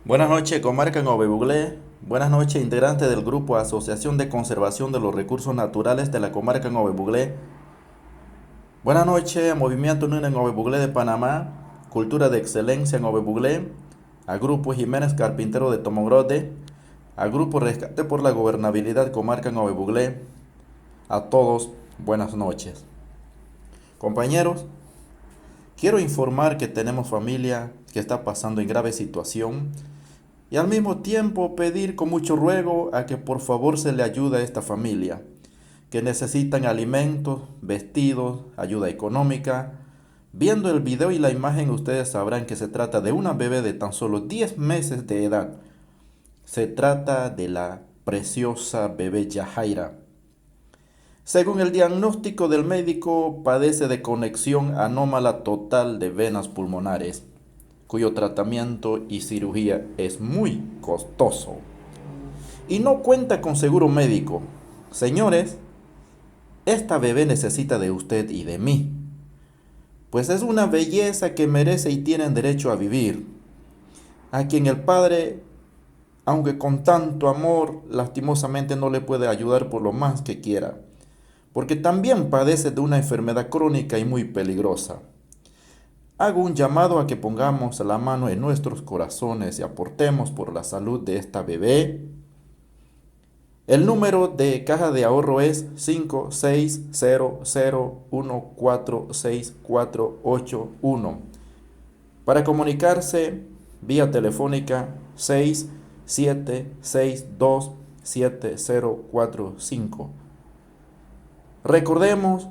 Buenas noches, comarca Nove Buglé. Buenas noches, integrante del grupo Asociación de Conservación de los Recursos Naturales de la comarca Nove Buglé. Buenas noches, Movimiento Unido en Nove Buglé de Panamá, Cultura de Excelencia en Nove Buglé, a Grupo Jiménez Carpintero de Tomogrote, a Grupo Rescate por la Gobernabilidad Comarca Nove Buglé. A todos, buenas noches. Compañeros, quiero informar que tenemos familia que está pasando en grave situación y al mismo tiempo pedir con mucho ruego a que por favor se le ayude a esta familia, que necesitan alimentos, vestidos, ayuda económica. Viendo el video y la imagen ustedes sabrán que se trata de una bebé de tan solo 10 meses de edad. Se trata de la preciosa bebé Yahaira. Según el diagnóstico del médico, padece de conexión anómala total de venas pulmonares, cuyo tratamiento y cirugía es muy costoso y no cuenta con seguro médico. Señores, esta bebé necesita de usted y de mí, pues es una belleza que merece y tienen derecho a vivir, a quien el padre, aunque con tanto amor, lastimosamente no le puede ayudar por lo más que quiera, porque también padece de una enfermedad crónica y muy peligrosa. Hago un llamado a que pongamos la mano en nuestros corazones y aportemos por la salud de esta bebé. El número de caja de ahorro es 5600146481. Para comunicarse vía telefónica 67627045. Recordemos,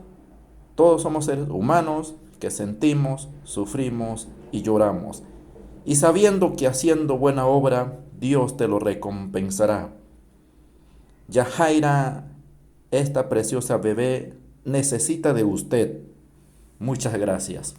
todos somos seres humanos que sentimos, sufrimos y lloramos. Y sabiendo que haciendo buena obra, Dios te lo recompensará. Yahaira, esta preciosa bebé, necesita de usted. Muchas gracias.